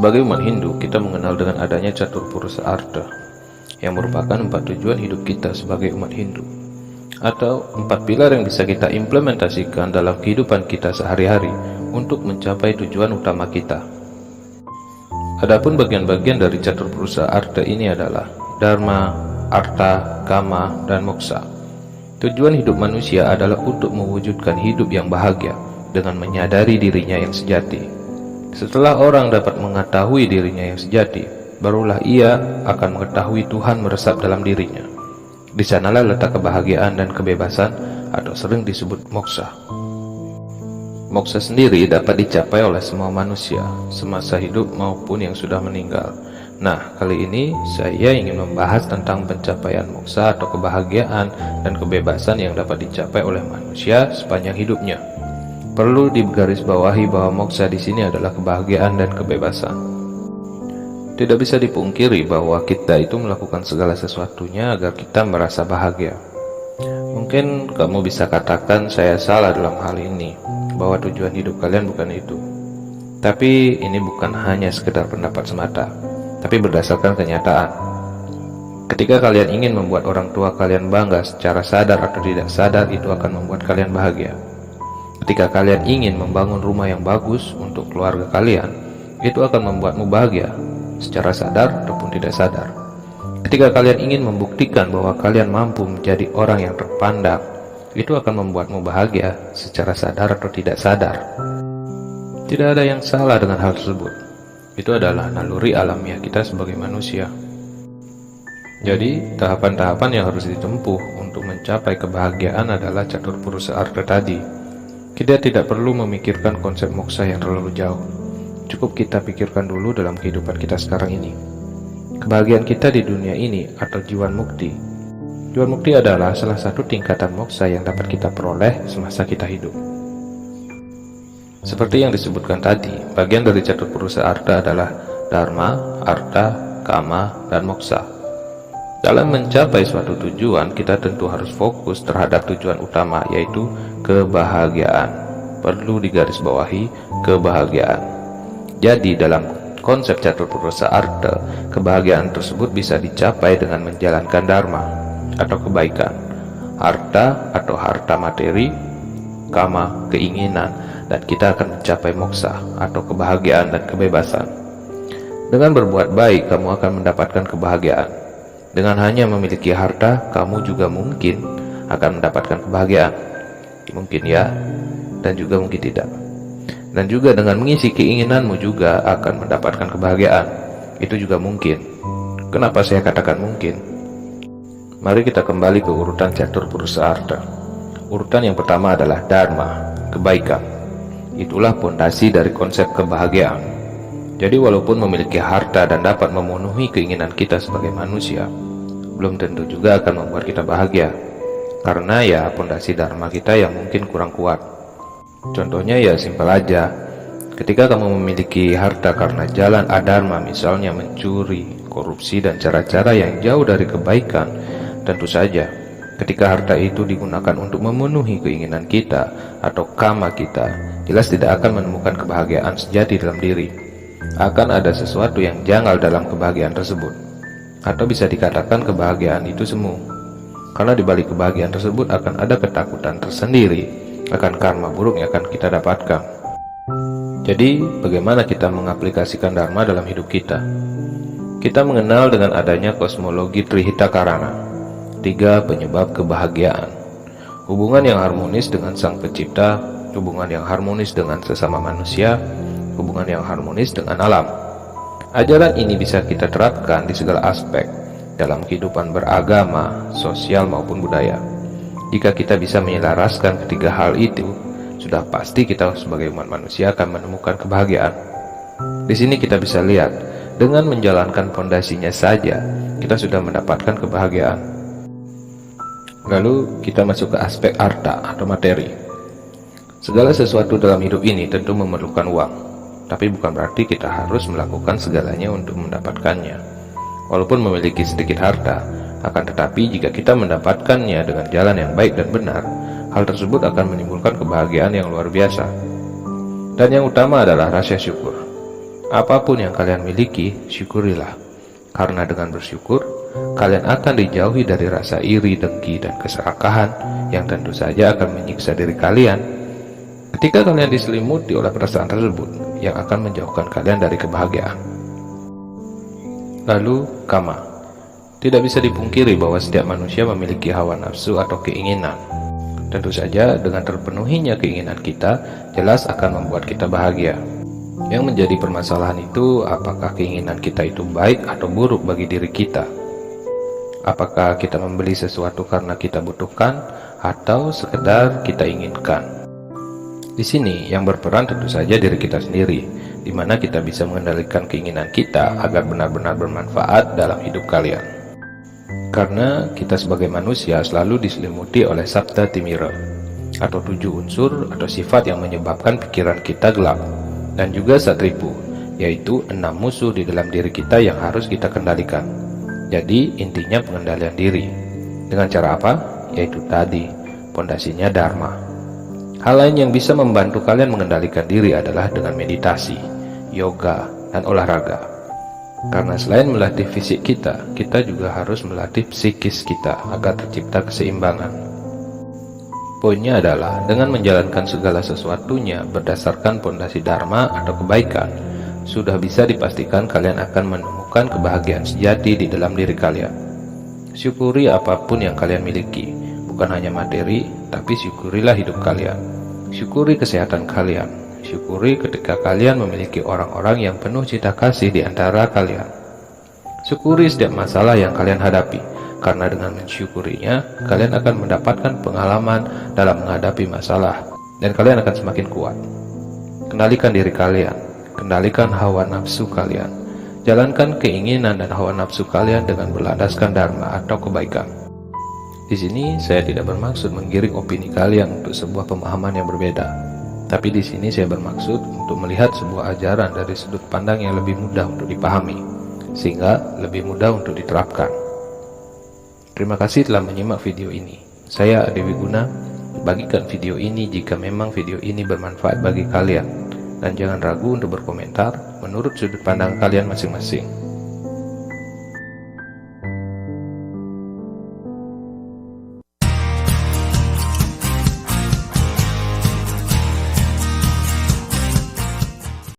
Sebagai umat Hindu, kita mengenal dengan adanya catur purusa artha, yang merupakan 4 tujuan hidup kita sebagai umat Hindu, atau 4 pilar yang bisa kita implementasikan dalam kehidupan kita sehari-hari untuk mencapai tujuan utama kita. Adapun bagian-bagian dari catur purusa artha ini adalah dharma, artha, kama, dan moksa. Tujuan hidup manusia adalah untuk mewujudkan hidup yang bahagia dengan menyadari dirinya yang sejati. Setelah orang dapat mengetahui dirinya yang sejati, barulah ia akan mengetahui Tuhan meresap dalam dirinya. Di sanalah letak kebahagiaan dan kebebasan, atau sering disebut moksa. Moksa sendiri dapat dicapai oleh semua manusia, semasa hidup maupun yang sudah meninggal. Nah, kali ini saya ingin membahas tentang pencapaian moksa atau kebahagiaan dan kebebasan yang dapat dicapai oleh manusia sepanjang hidupnya. Perlu digarisbawahi bahwa moksa di sini adalah kebahagiaan dan kebebasan. Tidak bisa dipungkiri bahwa kita itu melakukan segala sesuatunya agar kita merasa bahagia. Mungkin kamu bisa katakan saya salah dalam hal ini, bahwa tujuan hidup kalian bukan itu. Tapi ini bukan hanya sekedar pendapat semata, tapi berdasarkan kenyataan. Ketika kalian ingin membuat orang tua kalian bangga secara sadar atau tidak sadar, itu akan membuat kalian bahagia. Ketika kalian ingin membangun rumah yang bagus untuk keluarga kalian, itu akan membuatmu bahagia, secara sadar ataupun tidak sadar. Ketika kalian ingin membuktikan bahwa kalian mampu menjadi orang yang terpandang, itu akan membuatmu bahagia, secara sadar atau tidak sadar. Tidak ada yang salah dengan hal tersebut. Itu adalah naluri alamiah kita sebagai manusia. Jadi, tahapan-tahapan yang harus ditempuh untuk mencapai kebahagiaan adalah catur purusa artha tadi. Kita tidak perlu memikirkan konsep moksa yang terlalu jauh. Cukup kita pikirkan dulu dalam kehidupan kita sekarang ini. Kebahagiaan kita di dunia ini atau jiwan mukti. Jiwan mukti adalah salah satu tingkatan moksa yang dapat kita peroleh semasa kita hidup. Seperti yang disebutkan tadi, bagian dari catur purusa artha adalah dharma, artha, kama, dan moksa. Dalam mencapai suatu tujuan, kita tentu harus fokus terhadap tujuan utama, yaitu kebahagiaan. Perlu digarisbawahi, kebahagiaan. Jadi dalam konsep catur purusa artha, kebahagiaan tersebut bisa dicapai dengan menjalankan dharma atau kebaikan, artha atau harta materi, kama keinginan, dan kita akan mencapai moksa atau kebahagiaan dan kebebasan. Dengan berbuat baik, kamu akan mendapatkan kebahagiaan. Dengan hanya memiliki harta, kamu juga mungkin akan mendapatkan kebahagiaan. Mungkin ya, dan juga mungkin tidak. Dan juga dengan mengisi keinginanmu juga akan mendapatkan kebahagiaan. Itu juga mungkin. Kenapa saya katakan mungkin? Mari kita kembali ke urutan catur purusa artha. Urutan yang pertama adalah dharma, kebaikan. Itulah pondasi dari konsep kebahagiaan. Jadi walaupun memiliki harta dan dapat memenuhi keinginan kita sebagai manusia, belum tentu juga akan membuat kita bahagia. Karena ya pondasi dharma kita yang mungkin kurang kuat. Contohnya ya simpel aja. Ketika kamu memiliki harta karena jalan adharma, misalnya mencuri, korupsi, dan cara-cara yang jauh dari kebaikan, tentu saja ketika harta itu digunakan untuk memenuhi keinginan kita atau kama kita, jelas tidak akan menemukan kebahagiaan sejati dalam diri. Akan ada sesuatu yang janggal dalam kebahagiaan tersebut, atau bisa dikatakan kebahagiaan itu semu. Karena di balik kebahagiaan tersebut akan ada ketakutan tersendiri akan karma buruk yang akan kita dapatkan. Jadi, bagaimana kita mengaplikasikan dharma dalam hidup kita? Kita mengenal dengan adanya kosmologi Trihitakarana, 3 penyebab kebahagiaan. Hubungan yang harmonis dengan Sang Pencipta, hubungan yang harmonis dengan sesama manusia, hubungan yang harmonis dengan alam. Ajaran ini bisa kita terapkan di segala aspek dalam kehidupan beragama, sosial maupun budaya. Jika kita bisa menyelaraskan ketiga hal itu, sudah pasti kita sebagai umat manusia akan menemukan kebahagiaan. Di sini kita bisa lihat, dengan menjalankan fondasinya saja, kita sudah mendapatkan kebahagiaan. Lalu kita masuk ke aspek artha atau materi. Segala sesuatu dalam hidup ini tentu memerlukan uang. Tapi bukan berarti kita harus melakukan segalanya untuk mendapatkannya. Walaupun memiliki sedikit harta, akan tetapi jika kita mendapatkannya dengan jalan yang baik dan benar, hal tersebut akan menimbulkan kebahagiaan yang luar biasa. Dan yang utama adalah rasa syukur. Apapun yang kalian miliki, syukurilah. Karena dengan bersyukur, kalian akan dijauhi dari rasa iri, dengki, dan keserakahan yang tentu saja akan menyiksa diri kalian. Ketika kalian diselimuti oleh perasaan tersebut, yang akan menjauhkan kalian dari kebahagiaan. Lalu, kama. Tidak bisa dipungkiri bahwa setiap manusia memiliki hawa nafsu atau keinginan. Tentu saja, dengan terpenuhinya keinginan kita, jelas akan membuat kita bahagia. Yang menjadi permasalahan itu, apakah keinginan kita itu baik atau buruk bagi diri kita? Apakah kita membeli sesuatu karena kita butuhkan, atau sekedar kita inginkan? Di sini, yang berperan tentu saja diri kita sendiri, di mana kita bisa mengendalikan keinginan kita agar benar-benar bermanfaat dalam hidup kalian. Karena kita sebagai manusia selalu diselimuti oleh sabda timira, atau 7 unsur atau sifat yang menyebabkan pikiran kita gelap, dan juga satripu, yaitu 6 musuh di dalam diri kita yang harus kita kendalikan. Jadi intinya pengendalian diri. Dengan cara apa? Yaitu tadi, pondasinya dharma. Hal lain yang bisa membantu kalian mengendalikan diri adalah dengan meditasi, yoga, dan olahraga. Karena selain melatih fisik kita, kita juga harus melatih psikis kita agar tercipta keseimbangan. Poinnya adalah dengan menjalankan segala sesuatunya berdasarkan pondasi dharma atau kebaikan, sudah bisa dipastikan kalian akan menemukan kebahagiaan sejati di dalam diri kalian. Syukuri apapun yang kalian miliki, bukan hanya materi, tapi syukurilah hidup kalian. Syukuri kesehatan kalian. Syukuri ketika kalian memiliki orang-orang yang penuh cinta kasih di antara kalian. Syukuri setiap masalah yang kalian hadapi, karena dengan mensyukurinya, kalian akan mendapatkan pengalaman dalam menghadapi masalah, dan kalian akan semakin kuat. Kendalikan diri kalian, kendalikan hawa nafsu kalian. Jalankan keinginan dan hawa nafsu kalian dengan berlandaskan dharma atau kebaikan. Di sini saya tidak bermaksud menggiring opini kalian untuk sebuah pemahaman yang berbeda, tapi di sini saya bermaksud untuk melihat sebuah ajaran dari sudut pandang yang lebih mudah untuk dipahami, sehingga lebih mudah untuk diterapkan. Terima kasih telah menyimak video ini. Saya Ade Wiguna. Bagikan video ini jika memang video ini bermanfaat bagi kalian, dan jangan ragu untuk berkomentar menurut sudut pandang kalian masing-masing.